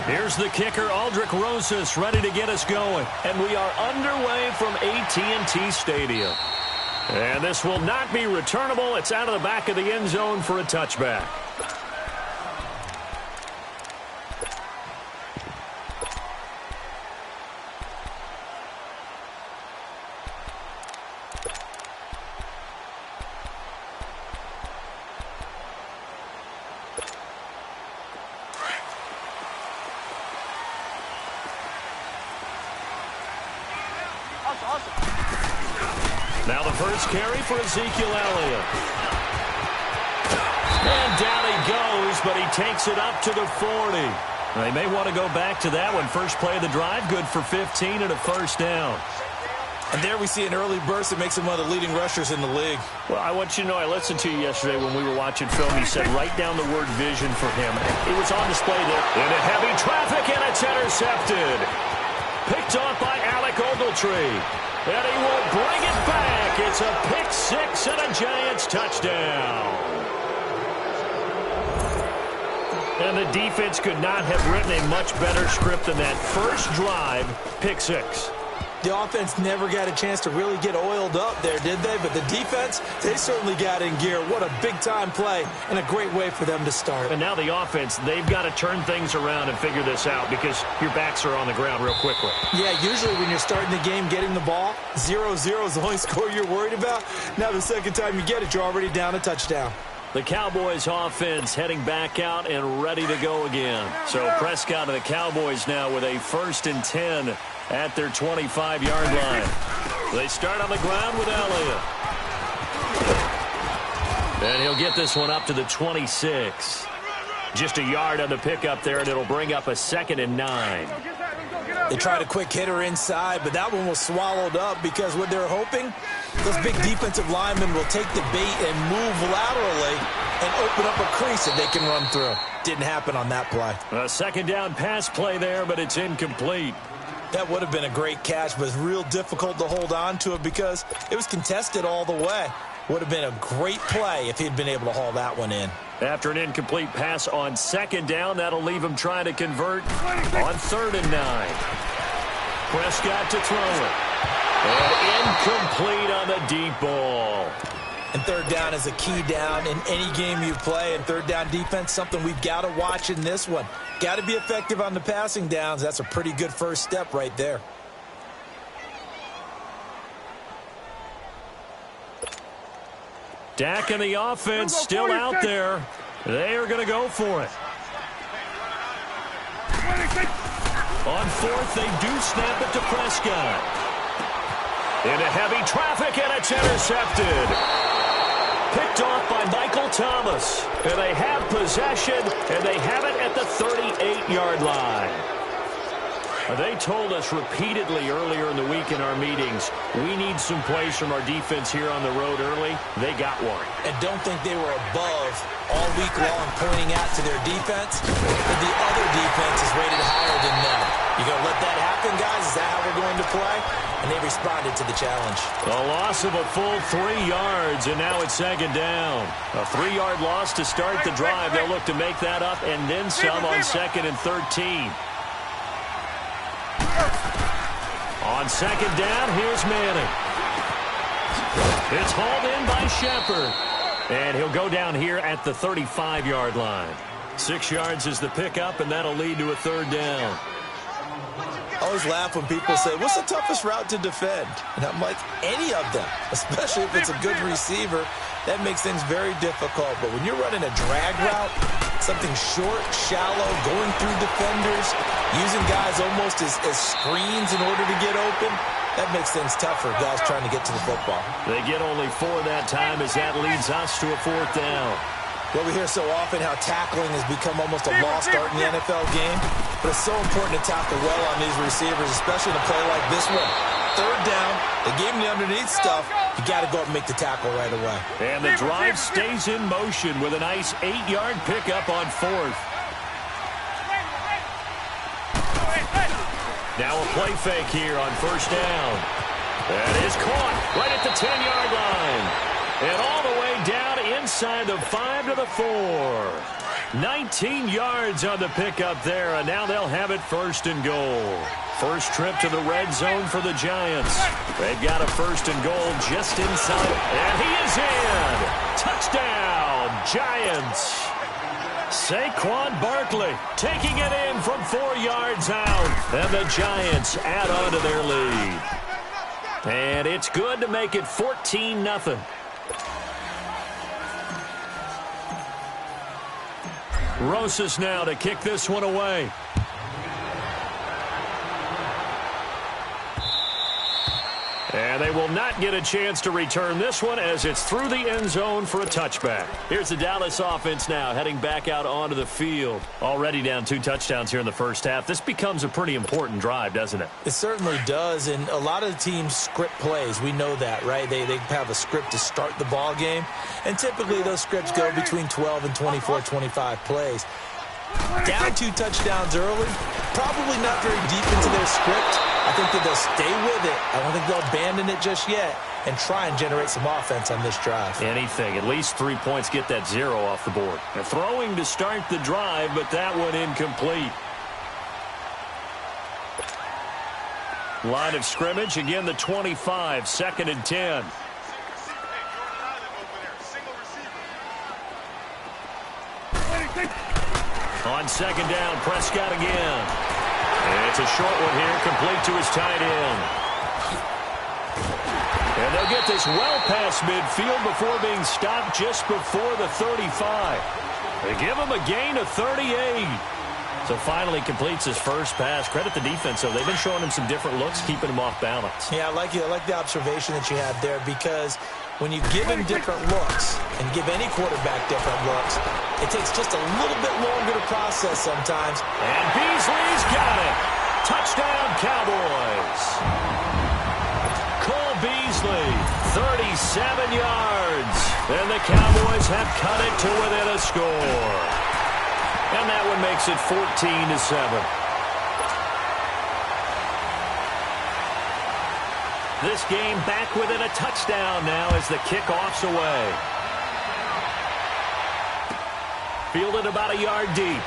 Here's the kicker, Aldrich Rosas, ready to get us going. And we are underway from AT&T Stadium. And this will not be returnable. It's out of the back of the end zone for a touchback. Now the first carry for Ezekiel Elliott. And down he goes, but he takes it up to the 40. They may want to go back to that one. First play of the drive, good for 15 and a first down. And there we see an early burst that makes him one of the leading rushers in the league. Well, I want you to know, I listened to you yesterday when we were watching film. You said write down the word vision for him. It was on display there. Into heavy traffic, and it's intercepted. Picked off by Alec Ogletree. And he will bring it back. It's a pick six and a Giants touchdown. And the defense could not have written a much better script than that. First drive, pick six. The offense never got a chance to really get oiled up there, did they? But the defense, they certainly got in gear. What a big-time play and a great way for them to start. And now the offense, they've got to turn things around and figure this out because your backs are on the ground real quickly. Yeah, usually when you're starting the game getting the ball, 0-0 is the only score you're worried about. Now the second time you get it, you're already down a touchdown. The Cowboys offense heading back out and ready to go again. So Prescott and the Cowboys now with a 1st and 10 at their 25-yard line. They start on the ground with Elliott. And he'll get this one up to the 26. Just a yard on the pickup there, and it'll bring up a 2nd and 9. They tried a quick hitter inside, but that one was swallowed up because what they're hoping, those big defensive linemen will take the bait and move laterally and open up a crease that they can run through. Didn't happen on that play. A 2nd down pass play there, but it's incomplete. That would have been a great catch, but it's real difficult to hold on to it because it was contested all the way. Would have been a great play if he'd been able to haul that one in. After an incomplete pass on 2nd down, that'll leave him trying to convert on 3rd and 9. Prescott to throw it. And incomplete on the deep ball. And 3rd down is a key down in any game you play. And 3rd down defense, something we've got to watch in this one. Got to be effective on the passing downs. That's a pretty good first step right there. Dak and the offense still out there. They are going to go for it. On 4th, they do snap it to Prescott. Into heavy traffic, and it's intercepted. Picked off by Michael Thomas. And they have possession, and they have it at the 38-yard line. They told us repeatedly earlier in the week in our meetings, we need some plays from our defense here on the road early. They got one. And don't think they were above all week long pointing out to their defense. And the other defense is rated higher than them. You going to let that happen, guys? Is that how we're going to play? And they responded to the challenge. A loss of a full 3 yards, and now it's 2nd down. A 3-yard loss to start the drive. They'll look to make that up and then some on 2nd and 13. On 2nd down, here's Manning. It's hauled in by Shepard. And he'll go down here at the 35-yard line. 6 yards is the pickup, and that'll lead to a 3rd down. I always laugh when people say, what's the toughest route to defend? And I'm like, any of them, especially if it's a good receiver. That makes things very difficult. But when you're running a drag route, something short, shallow, going through defenders, using guys almost as screens in order to get open, that makes things tough for guys trying to get to the football. They get only 4 that time as that leads us to a 4th down. Well, we hear so often how tackling has become almost a lost art in the NFL game. But it's so important to tackle well on these receivers, especially in a play like this one. 3rd down, they gave him the underneath stuff. You got to go up and make the tackle right away. And the drive stays in motion with a nice 8-yard pickup on 4th. Now a play fake here on 1st down. That is caught right at the 10-yard line. And all the way down inside the 5 to the 4. 19 yards on the pickup there, and now they'll have it 1st and goal. First trip to the red zone for the Giants. They've got a 1st and goal just inside, and he is in. Touchdown, Giants. Saquon Barkley taking it in from 4 yards out, and the Giants add on to their lead. And it's good to make it 14-0. Rosas now to kick this one away. And they will not get a chance to return this one as it's through the end zone for a touchback. Here's the Dallas offense now heading back out onto the field. Already down 2 touchdowns here in the first half. This becomes a pretty important drive, doesn't it? It certainly does, and a lot of the teams script plays. We know that, right? They have a script to start the ball game, and typically those scripts go between 12 and 24, 25 plays. Down 2 touchdowns early, probably not very deep into their script. I think that they'll stay with it. I don't think they'll abandon it just yet and try and generate some offense on this drive. Anything. At least 3 points, get that 0 off the board. They're throwing to start the drive, but that one incomplete. Line of scrimmage, again the 25, 2nd and 10. On 2nd down, Prescott again. And it's a short one here, complete to his tight end. And they'll get this well past midfield before being stopped just before the 35. They give him a gain of 38. So finally completes his first pass. Credit the defense, though. They've been showing him some different looks, keeping him off balance. Yeah, I like the observation that you had there, because when you give him different looks and give any quarterback different looks, it takes just a little bit longer to process sometimes. And Beasley's got it. Touchdown, Cowboys. Cole Beasley, 37 yards. And the Cowboys have cut it to within a score. And that one makes it 14-7. This game back within a touchdown now as the kickoff's away. Fielded about a yard deep.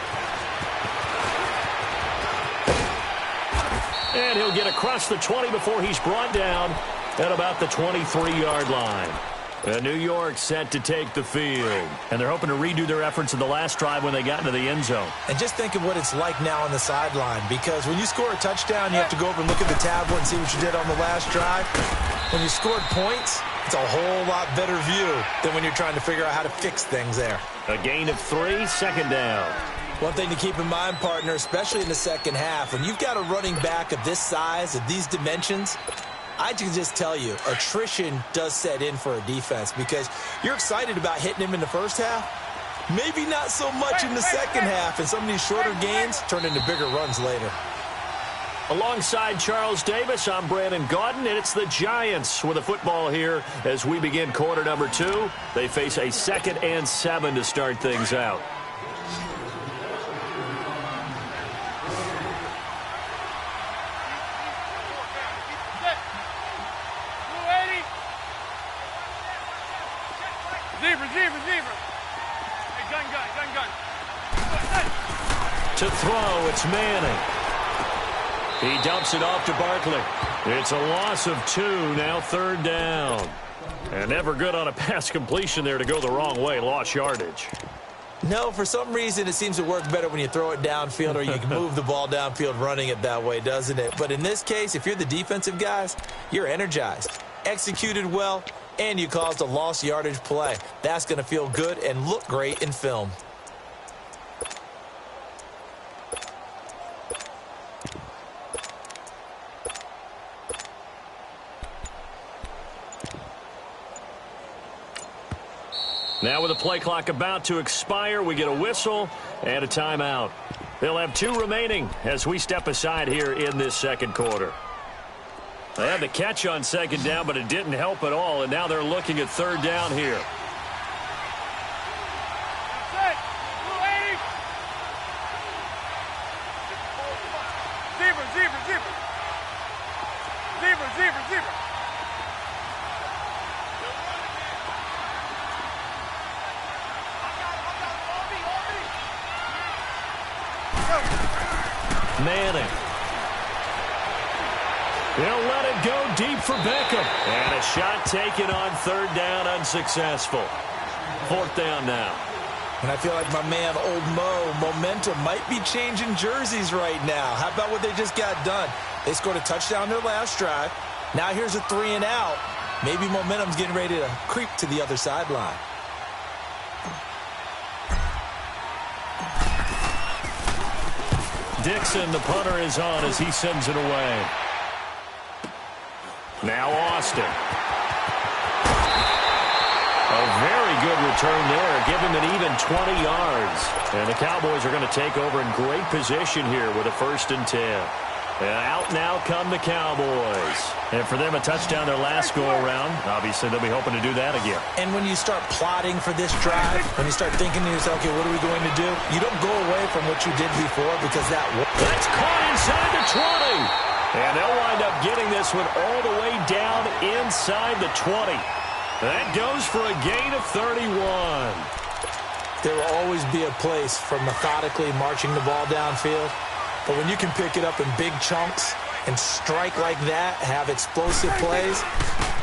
And he'll get across the 20 before he's brought down at about the 23-yard line. New York set to take the field. And they're hoping to redo their efforts in the last drive when they got into the end zone. And just think of what it's like now on the sideline, because when you score a touchdown, you have to go over and look at the tablet and see what you did on the last drive. When you scored points, it's a whole lot better view than when you're trying to figure out how to fix things there. A gain of 3, 2nd down. One thing to keep in mind, partner, especially in the second half, when you've got a running back of this size, of these dimensions, I can just tell you, attrition does set in for a defense, because you're excited about hitting him in the first half. Maybe not so much in the second half, and some of these shorter gains turn into bigger runs later. Alongside Charles Davis, I'm Brandon Gaudin, and it's the Giants with a football here as we begin quarter number 2. They face a 2nd and 7 to start things out. To throw, it's Manning. He dumps it off to Barkley. It's a loss of 2, now 3rd down. And never good on a pass completion there to go the wrong way, lost yardage. No, for some reason it seems to work better when you throw it downfield, or you can move the ball downfield running it that way, doesn't it? But in this case, if you're the defensive guys, you're energized, executed well, and you caused a lost yardage play. That's going to feel good and look great in film. Now with the play clock about to expire, we get a whistle and a timeout. They'll have 2 remaining as we step aside here in this second quarter. They had the catch on 2nd down, but it didn't help at all, and now they're looking at 3rd down here. Manning. He'll let it go deep for Beckham. And a shot taken on third down, unsuccessful. Fourth down now. And I feel like my man, Old Mo, momentum might be changing jerseys right now. How about what they just got done? They scored a touchdown their last drive. Now here's a 3 and out. Maybe momentum's getting ready to creep to the other sideline. Dixon, the punter, is on as he sends it away. Now Austin. A very good return there. Give him an even 20 yards. And the Cowboys are going to take over in great position here with a 1st and 10. And out now come the Cowboys. And for them, a touchdown their last go-around. Obviously, they'll be hoping to do that again. And when you start plotting for this drive, when you start thinking to yourself, okay, what are we going to do? You don't go away from what you did before because that's caught inside the 20. And they'll wind up getting this one all the way down inside the 20. That goes for a gain of 31. There will always be a place for methodically marching the ball downfield. But when you can pick it up in big chunks and strike like that, have explosive plays,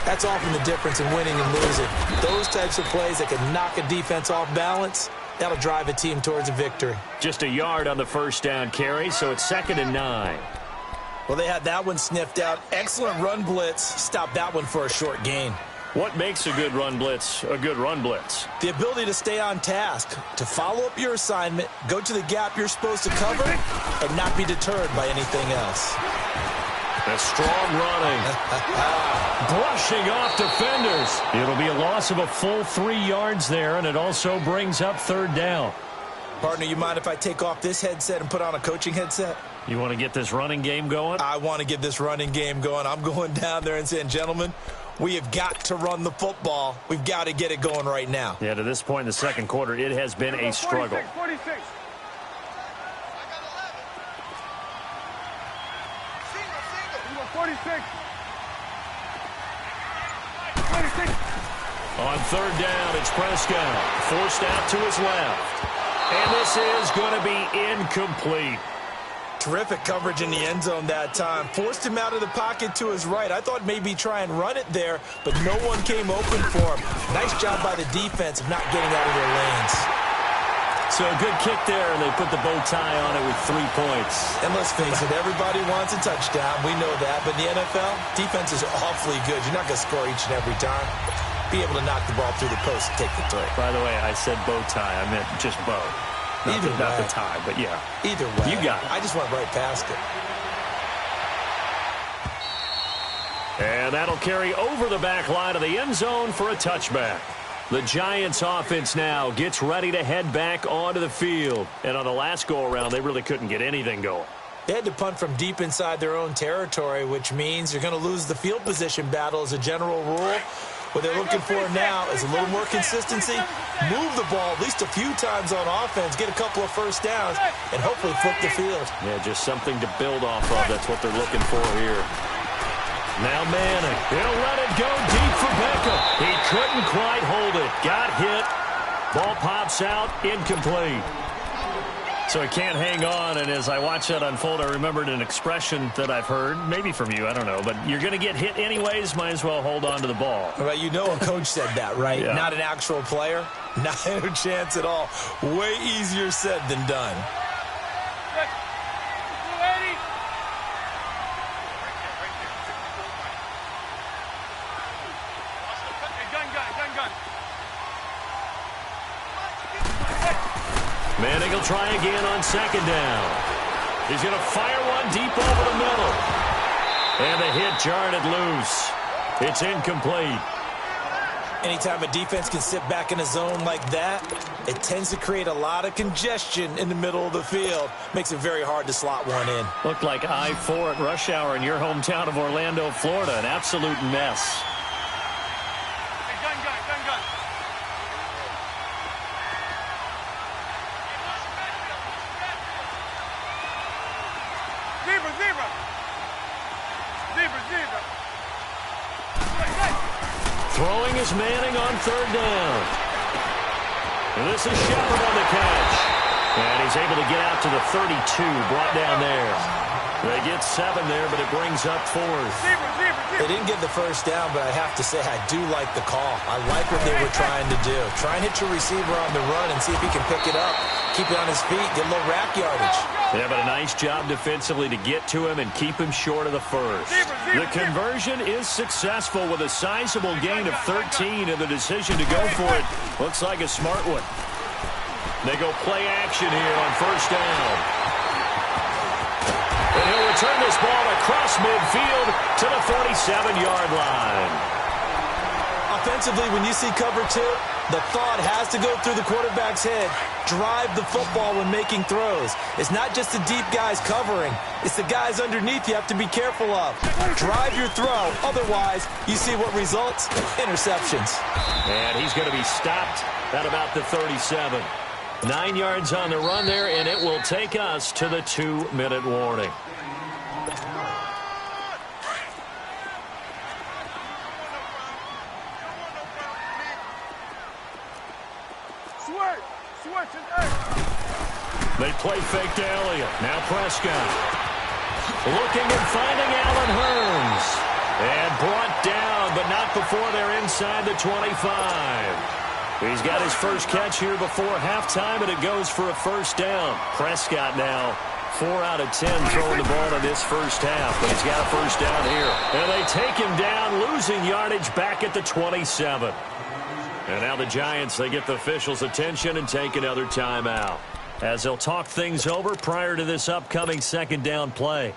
that's often the difference in winning and losing. Those types of plays that can knock a defense off balance, that'll drive a team towards a victory. Just a yard on the first down carry, so it's 2nd and 9. Well, they had that one sniffed out. Excellent run blitz. Stopped that one for a short gain. What makes a good run blitz a good run blitz? The ability to stay on task, to follow up your assignment, go to the gap you're supposed to cover, and not be deterred by anything else. A strong running. Brushing off defenders. It'll be a loss of a full 3 yards there, and it also brings up 3rd down. Partner, you mind if I take off this headset and put on a coaching headset? You want to get this running game going? I want to get this running game going. I'm going down there and saying, gentlemen, we have got to run the football. We've got to get it going right now. Yeah, to this point in the second quarter, it has been a struggle. 46. On 3rd down, it's Prescott. Forced out to his left. And this is going to be incomplete. Terrific coverage in the end zone that time. Forced him out of the pocket to his right. I thought maybe try and run it there, but no one came open for him. Nice job by the defense of not getting out of their lanes. So a good kick there, and they put the bow tie on it with 3 points. And let's face it, everybody wants a touchdown. We know that. But in the NFL, defense is awfully good. You're not going to score each and every time. Be able to knock the ball through the post and take the throw. By the way, I said bow tie. I meant just bow. Not the tie, but yeah. Either way. You got it. I just went right past it. And that'll carry over the back line of the end zone for a touchback. The Giants offense now gets ready to head back onto the field. And on the last go-around, they really couldn't get anything going. They had to punt from deep inside their own territory, which means you're going to lose the field position battle as a general rule. What they're looking for now is a little more consistency, move the ball at least a few times on offense, get a couple of first downs, and hopefully flip the field. Yeah, just something to build off of. That's what they're looking for here. Now Manning. He'll let it go deep for Beckham. He couldn't quite hold it. Got hit. Ball pops out. Incomplete. So he can't hang on, and as I watch that unfold, I remembered an expression that I've heard, maybe from you, I don't know, but you're going to get hit anyways, might as well hold on to the ball. Well, you know a coach said that, right? Yeah. Not an actual player. Not a chance at all. Way easier said than done. Manning will try again on 2nd down. He's going to fire one deep over the middle. And the hit jarred it loose. It's incomplete. Anytime a defense can sit back in a zone like that, it tends to create a lot of congestion in the middle of the field. Makes it very hard to slot one in. Looked like I-4 at rush hour in your hometown of Orlando, Florida. An absolute mess. Throwing is Manning on 3rd down. And this is Shepard on the catch. And he's able to get out to the 32, brought down there. They get 7 there, but it brings up 4th. They didn't get the first down, but I have to say I do like the call. I like what they were trying to do. Try and hit your receiver on the run and see if he can pick it up, keep it on his feet, get a little rack yardage. Yeah, but a nice job defensively to get to him and keep him short of the first. The conversion is successful with a sizable gain of 13, and the decision to go for it looks like a smart one. They go play action here on first down. And he'll return this ball across midfield to the 47-yard line. Offensively, when you see cover 2, the thought has to go through the quarterback's head. Drive the football when making throws. It's not just the deep guys covering. It's the guys underneath you have to be careful of. Drive your throw. Otherwise, you see what results? Interceptions. And he's going to be stopped at about the 37. 9 yards on the run there, and it will take us to the 2-minute warning. They play fake to Elliott. Now Prescott. Looking and finding Allen Hurns. And brought down, but not before they're inside the 25. He's got his first catch here before halftime, and it goes for a first down. Prescott now 4 out of 10 throwing the ball in this first half, but he's got a first down here. And they take him down, losing yardage back at the 27. And now the Giants, they get the officials' attention and take another timeout, as they'll talk things over prior to this upcoming second down play.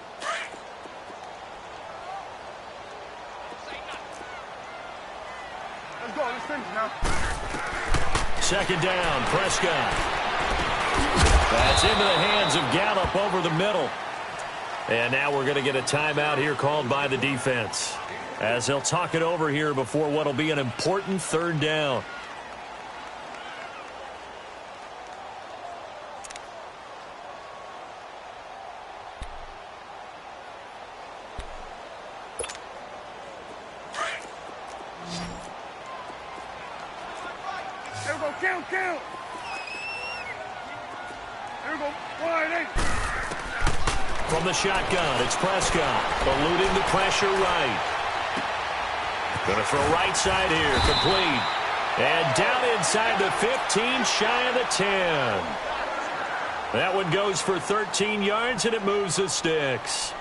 Let's go. Let's finish now. Second down, Prescott. That's into the hands of Gallup over the middle. And now we're going to get a timeout here called by the defense, as they'll talk it over here before what will be an important third down. There we go. Count. There we go. 1-8. From the shotgun, it's Prescott, eluding the pressure right. Going to throw right side here, complete. And down inside the 15, shy of the 10. That one goes for 13 yards, and it moves the sticks.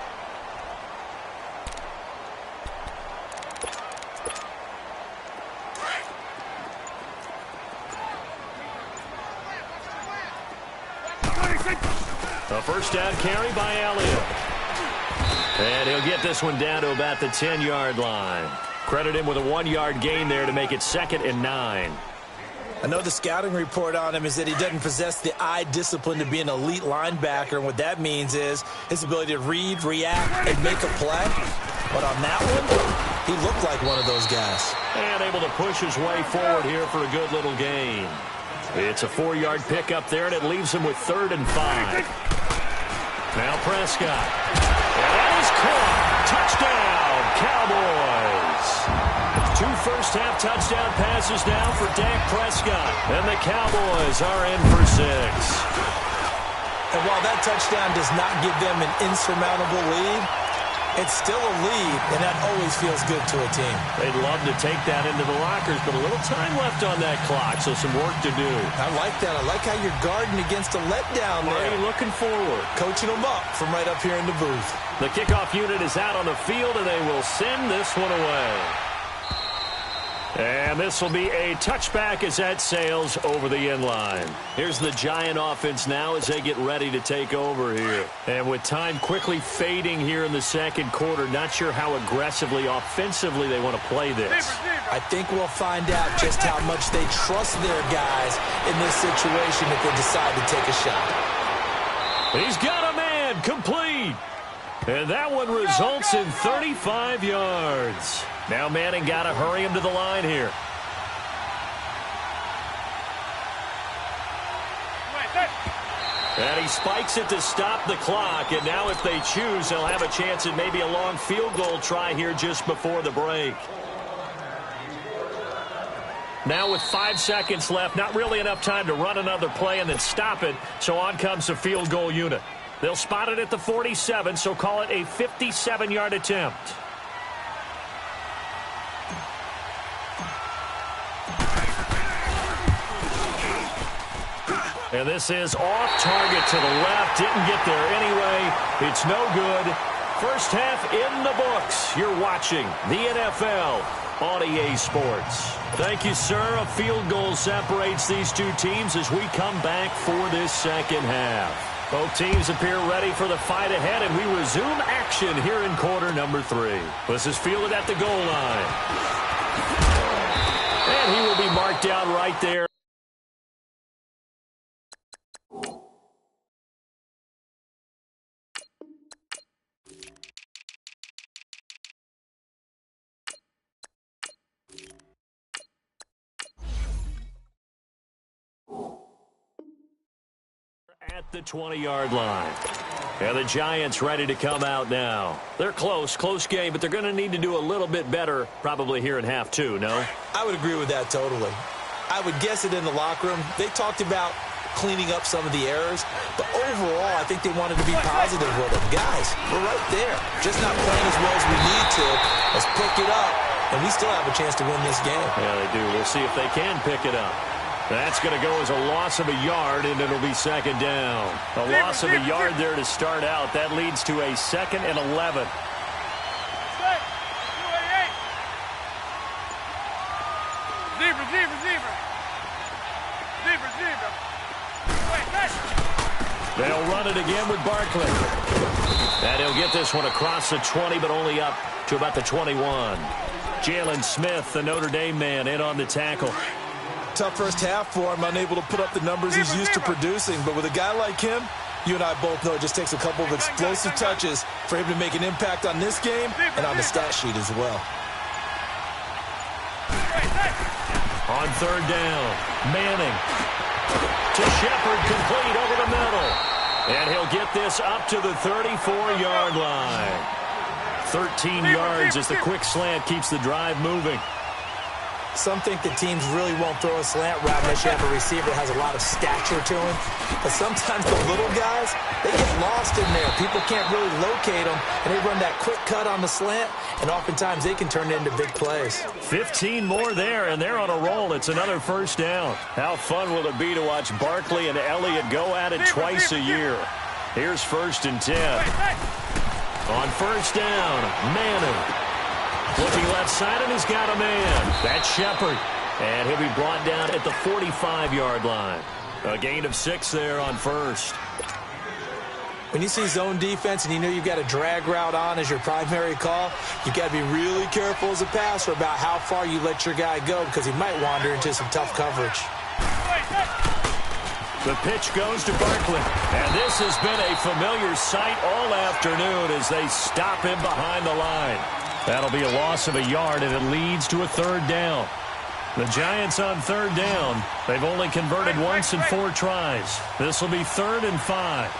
A first down carry by Elliott. And he'll get this one down to about the 10-yard line. Credit him with a 1-yard gain there to make it 2nd and 9. I know the scouting report on him is that he doesn't possess the eye discipline to be an elite linebacker. And what that means is his ability to read, react, and make a play. But on that one, he looked like one of those guys. And able to push his way forward here for a good little gain. It's a 4-yard pickup there, and it leaves him with 3rd and 5. Now Prescott. And that is caught. Touchdown, Cowboys. 2 first-half touchdown passes now for Dak Prescott. And the Cowboys are in for 6. And while that touchdown does not give them an insurmountable lead, it's still a lead, and that always feels good to a team. They'd love to take that into the lockers, but a little time left on that clock, so some work to do. I like that. I like how you're guarding against a letdown there. Already looking forward. Coaching them up from right up here in the booth. The kickoff unit is out on the field, and they will send this one away. And this will be a touchback as that sails over the end line. Here's the Giant offense now as they get ready to take over here. And with time quickly fading here in the second quarter, not sure how aggressively, offensively they want to play this. I think we'll find out just how much they trust their guys in this situation if they decide to take a shot. He's got a man, complete. And that one results in 35 yards. Now Manning got to hurry him to the line here. And he spikes it to stop the clock. And now if they choose, they'll have a chance at maybe a long field goal try here just before the break. Now with 5 seconds left, not really enough time to run another play and then stop it, so on comes the field goal unit. They'll spot it at the 47, so call it a 57-yard attempt. And this is off target to the left. Didn't get there anyway. It's no good. First half in the books. You're watching the NFL on EA Sports. Thank you, sir. A field goal separates these two teams as we come back for this second half. Both teams appear ready for the fight ahead, and we resume action here in quarter number 3. This is fielded at the goal line. And he will be marked down right there. At the 20-yard line. And the Giants ready to come out now. They're close game, but they're going to need to do a little bit better probably here in half 2, no? I would agree with that totally. I would guess it in the locker room. They talked about cleaning up some of the errors, but overall, I think they wanted to be positive with them. Guys, we're right there. Just not playing as well as we need to. Let's pick it up, and we still have a chance to win this game. Yeah, they do. We'll see if they can pick it up. That's going to go as a loss of a yard, and it'll be second down. A loss of a yard there to start out. That leads to a 2nd and 11. They'll run it again with Barkley. And he'll get this one across the 20, but only up to about the 21. Jalen Smith, the Notre Dame man, in on the tackle. Tough first half for him, unable to put up the numbers he's used to producing. But with a guy like him, you and I both know it just takes a couple of explosive touches for him to make an impact on this game and on the stat sheet as well. On third down, Manning to Shepard, complete over the middle. And he'll get this up to the 34-yard line. 13 yards as the quick slant keeps the drive moving. Some think that teams really won't throw a slant route unless you have a receiver that has a lot of stature to him. But sometimes the little guys, they get lost in there. People can't really locate them, and they run that quick cut on the slant, and oftentimes they can turn it into big plays. 15 more there, and they're on a roll. It's another first down. How fun will it be to watch Barkley and Elliott go at it twice a year? Here's 1st and 10. On first down, Manning. Looking left side, and he's got a man. That's Shepard. And he'll be brought down at the 45-yard line. A gain of 6 there on first. When you see zone defense and you know you've got a drag route on as your primary call, you've got to be really careful as a passer about how far you let your guy go because he might wander into some tough coverage. The pitch goes to Barkley. And this has been a familiar sight all afternoon as they stop him behind the line. That'll be a loss of a yard, and it leads to a 3rd down. The Giants on 3rd down. They've only converted once in 4 tries. This will be 3rd and 5.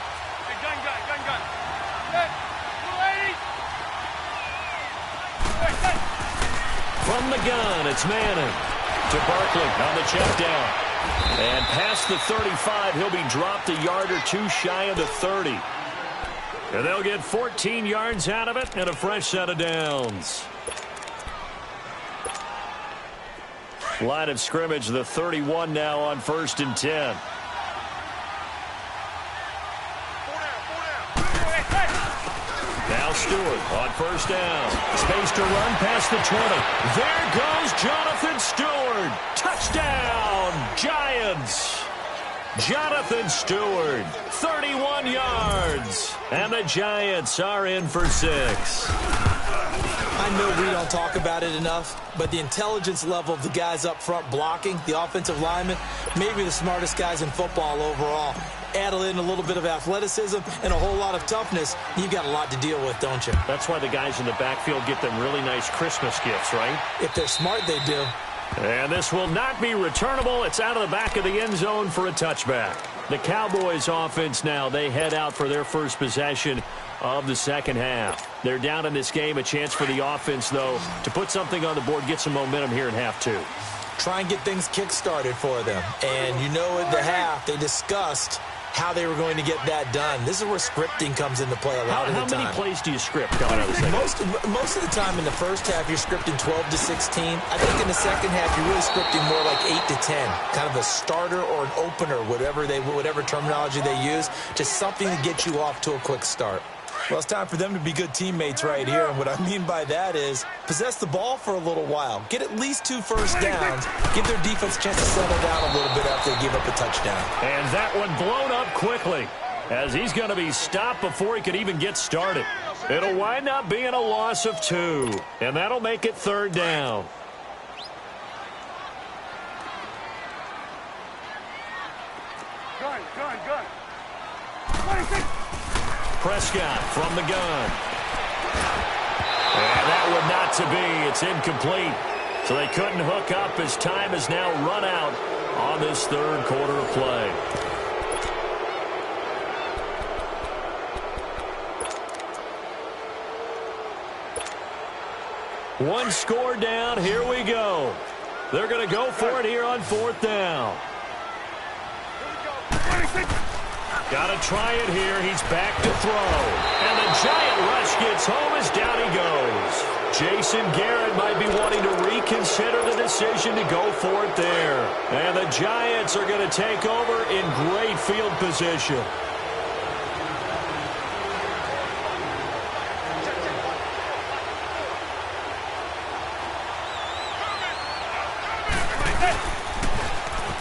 From the gun, it's Manning to Barkley on the check down. And past the 35, he'll be dropped a yard or 2 shy of the 30. And they'll get 14 yards out of it and a fresh set of downs. Line of scrimmage, the 31 now on 1st and 10. Now Stewart on first down. Space to run past the 20. There goes Jonathan Stewart. Touchdown, Giants. Jonathan Stewart, 31 yards. And the Giants are in for 6. I know we don't talk about it enough, but the intelligence level of the guys up front blocking, the offensive linemen, maybe the smartest guys in football overall. Add in a little bit of athleticism and a whole lot of toughness, you've got a lot to deal with, don't you? That's why the guys in the backfield get them really nice Christmas gifts, right? If they're smart, they do. And this will not be returnable. It's out of the back of the end zone for a touchback. The Cowboys offense now, they head out for their first possession of the second half. They're down in this game. A chance for the offense, though, to put something on the board, get some momentum here in half 2. try and get things kick-started for them. And you know at the half, they discussed how they were going to get that done. This is where scripting comes into play a lot of the time. How many plays do you script coming out of the second? Most of the time in the first half, you're scripting 12 to 16. I think in the second half, you're really scripting more like 8 to 10. Kind of a starter or an opener, whatever terminology they use. Just something to get you off to a quick start. Well, it's time for them to be good teammates right here. And what I mean by that is possess the ball for a little while. Get at least 2 first downs. Give their defense a chance to settle down a little bit after they give up a touchdown. And that one blown up quickly as he's going to be stopped before he could even get started. It'll wind up being a loss of 2. And that'll make it 3rd down. Gun. 26. Prescott from the gun. And that would not to be. It's incomplete. So they couldn't hook up as time has now run out on this 3rd quarter of play. One score down. Here we go. They're going to go for it here on 4th down. 26. Got to try it here. He's back to throw. And the giant rush gets home as down he goes. Jason Garrett might be wanting to reconsider the decision to go for it there. And the Giants are going to take over in great field position.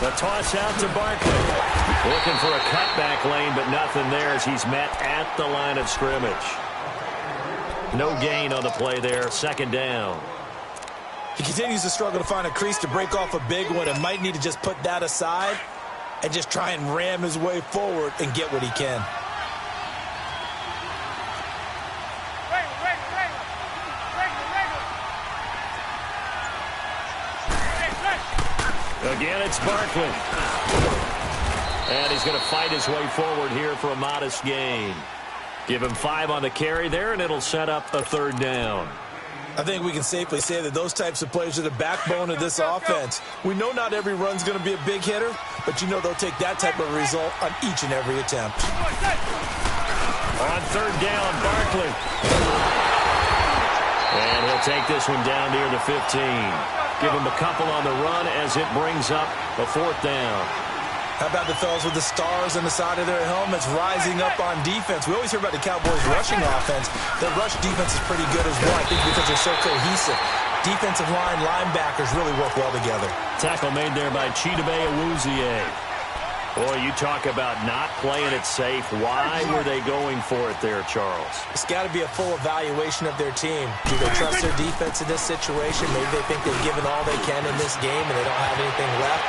The toss out to Barkley. Looking for a cutback lane, but nothing there as he's met at the line of scrimmage. No gain on the play there. 2nd down. He continues to struggle to find a crease to break off a big one and might need to just put that aside and just try and ram his way forward and get what he can. Again, it's Barkley. And he's going to fight his way forward here for a modest gain. Give him 5 on the carry there, and it'll set up a 3rd down. I think we can safely say that those types of plays are the backbone of this offense. We know not every run's going to be a big hitter, but you know they'll take that type of result on each and every attempt. On 3rd down, Barkley. And he'll take this one down near the 15. Give him a couple on the run as it brings up a 4th down. How about the fellas with the stars on the side of their helmets rising up on defense? We always hear about the Cowboys' rushing offense. Their rush defense is pretty good as well, I think, because they're so cohesive. Defensive line, linebackers really work well together. Tackle made there by Chidobe Awuzie. Boy, you talk about not playing it safe. Why were they going for it there, Charles? It's got to be a full evaluation of their team. Do they trust their defense in this situation? Maybe they think they've given all they can in this game and they don't have anything left.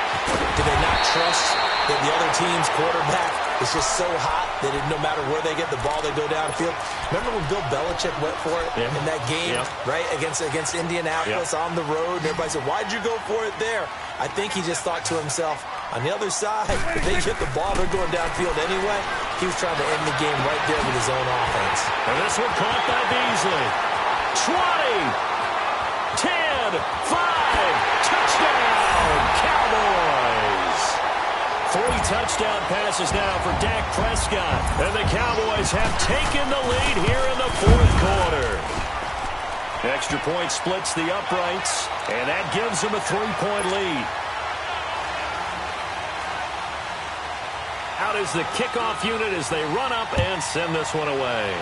Do they not trust that the other team's quarterback is just so hot that no matter where they get the ball, they go downfield? Remember when Bill Belichick went for it in that game, right, against Indianapolis on the road? And everybody said, why'd you go for it there? I think he just thought to himself, on the other side, if they get the ball, they're going downfield anyway. He was trying to end the game right there with his own offense. And this one caught by Beasley. 20, 10, 5, touchdown, Cowboys. 3 touchdown passes now for Dak Prescott. And the Cowboys have taken the lead here in the 4th quarter. Extra point splits the uprights, and that gives them a 3-point lead. Out is the kickoff unit as they run up and send this one away.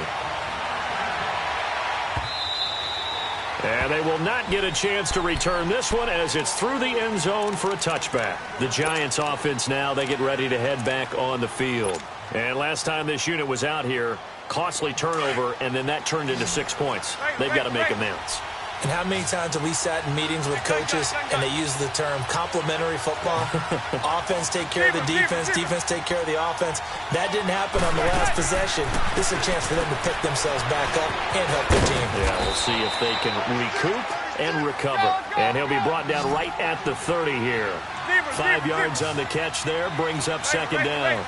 And they will not get a chance to return this one as it's through the end zone for a touchback. The Giants offense now, they get ready to head back on the field. And last time this unit was out here, costly turnover, and then that turned into 6 points. They've got to make amends. And how many times have we sat in meetings with coaches and they use the term complementary football? Offense take care of the defense, defense take care of the offense. That didn't happen on the last possession. This is a chance for them to pick themselves back up and help their team. Yeah, we'll see if they can recoup and recover. And he'll be brought down right at the 30 here. 5 yards on the catch there, brings up 2nd down.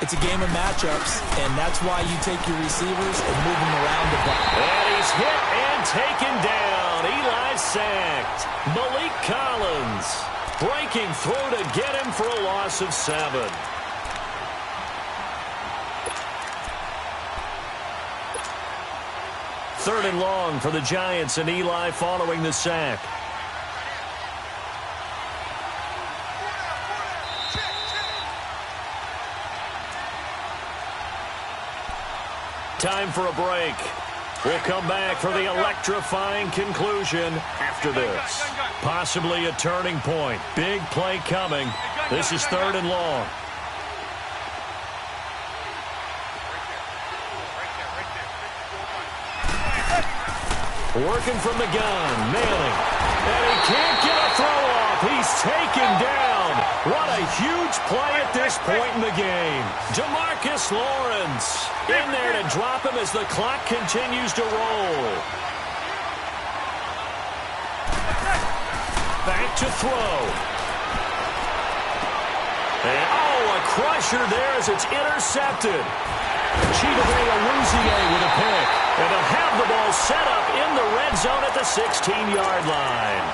It's a game of matchups, and that's why you take your receivers and move them around the ball. And he's hit and taken down. Eli sacked. Malik Collins. Breaking through to get him for a loss of 7. Third and long for the Giants, and Eli following the sack. Time for a break. We'll come back for the electrifying conclusion after this. Possibly a turning point. Big play coming. This is third and long. Working from the gun. Manning. And he can't get a throw off. He's taken down. What a huge play at this point in the game. Demarcus Lawrence in there to drop him as the clock continues to roll. Back to throw. And, a crusher there as it's intercepted. Geezythegreat23's with a pick. And they'll have the ball set up in the red zone at the 16-yard line.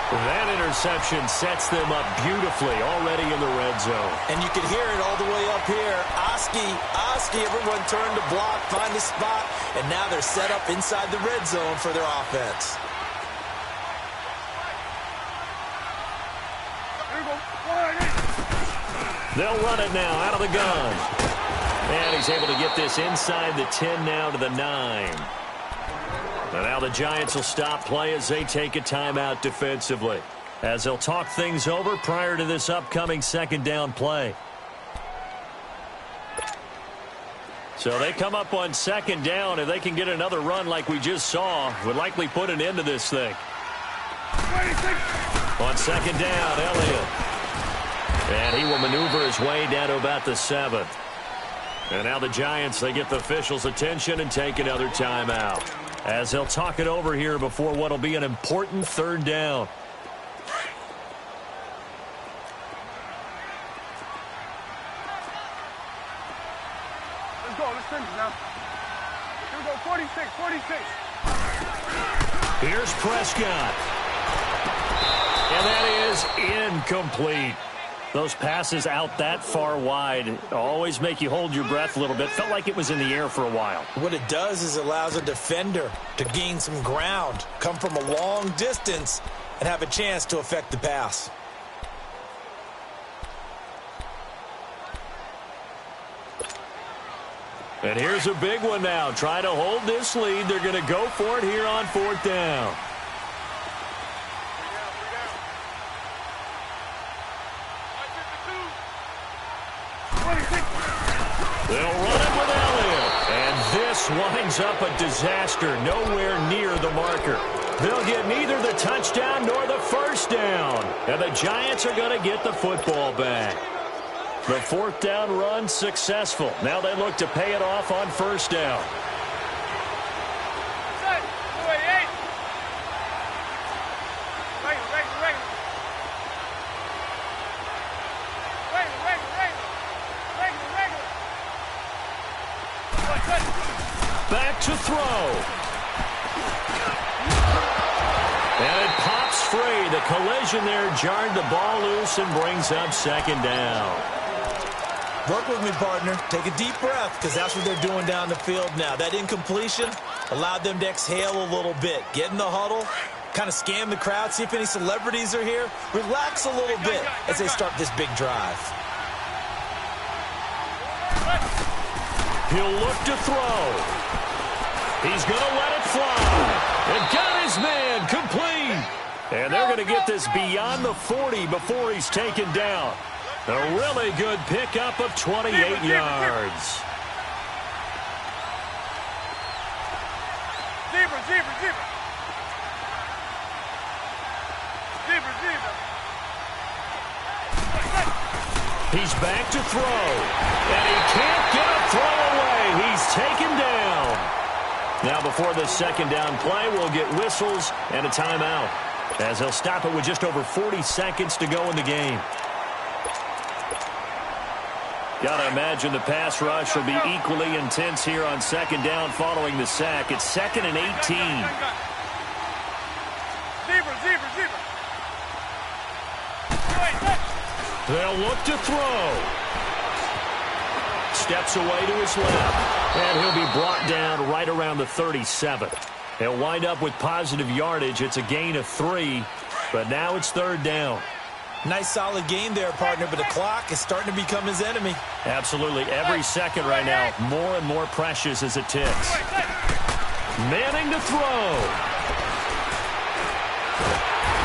That interception sets them up beautifully already in the red zone. And you can hear it all the way up here. Oski, everyone turned to block, find the spot, and now they're set up inside the red zone for their offense. They'll run it now out of the gun. And he's able to get this inside the 10 now to the 9. And now the Giants will stop play as they take a timeout defensively, as they'll talk things over prior to this upcoming second down play. So they come up on second down. If they can get another run like we just saw, would likely put an end to this thing. On second down, Elliott. And he will maneuver his way down to about the 7. And now the Giants, they get the officials' attention and take another timeout, as they'll talk it over here before what will be an important third down. Let's go. Let's finish now. Here we go. 46, 46. Here's Prescott. And that is incomplete. Those passes out that far wide always make you hold your breath a little bit. Felt like it was in the air for a while. What it does is it allows a defender to gain some ground, come from a long distance, and have a chance to affect the pass. And here's a big one now. Try to hold this lead. They're going to go for it here on fourth down. They'll run it with Elliott. And this winds up a disaster, nowhere near the marker. They'll get neither the touchdown nor the first down. And the Giants are going to get the football back. The fourth down run successful. Now they look to pay it off on first down. Back to throw. And it pops free. The collision there jarred the ball loose and brings up second down. Work with me, partner. Take a deep breath, because that's what they're doing down the field now. That incompletion allowed them to exhale a little bit. Get in the huddle, kind of scan the crowd, see if any celebrities are here. Relax a little bit as they start this big drive. He'll look to throw. He's going to let it fly. And got his man complete. And they're going to get this beyond the 40 before he's taken down. A really good pickup of 28 yards. He's back to throw. And he can't get a throw away. He's taken down. Now before this second down play, we'll get whistles and a timeout, as they'll stop it with just over 40 seconds to go in the game. Got to imagine the pass rush will be equally intense here on second down following the sack. It's 2nd and 18. They'll look to throw. Steps away to his left. And he'll be brought down right around the 37. He'll wind up with positive yardage. It's a gain of 3, but now it's 3rd down. Nice solid game there, partner, but the clock is starting to become his enemy. Absolutely. Every second right now, more and more precious as it ticks. Manning to throw.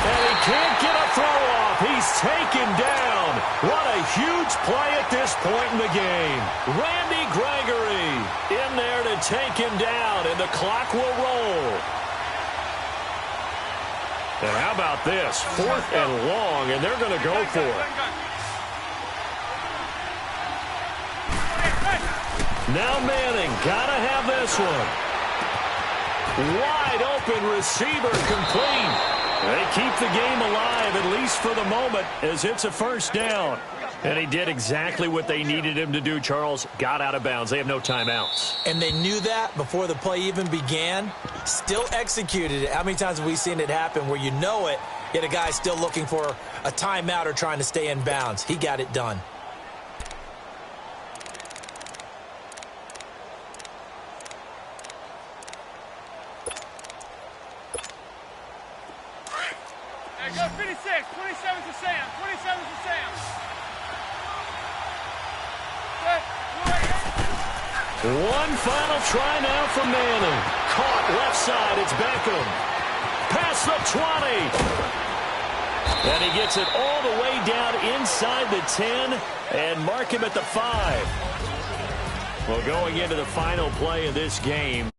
And he can't get a throw off. He's taken down. What a huge play at this point in the game. Randy Gregory in there to take him down, and the clock will roll. And how about this? 4th and long, and they're going to go for it. Now Manning, got to have this one. Wide open receiver, complete. They keep the game alive, at least for the moment, as it's a 1st down. And he did exactly what they needed him to do, Charles. Got out of bounds. They have no timeouts. And they knew that before the play even began. Still executed it. How many times have we seen it happen where you know it, yet a guy's still looking for a timeout or trying to stay in bounds? He got it done. There you go, 56. 27 to Sam. 27 to Sam. One final try now for Manning. Caught left side. It's Beckham. Past the 20. And he gets it all the way down inside the 10 and mark him at the 5. Well, going into the final play of this game.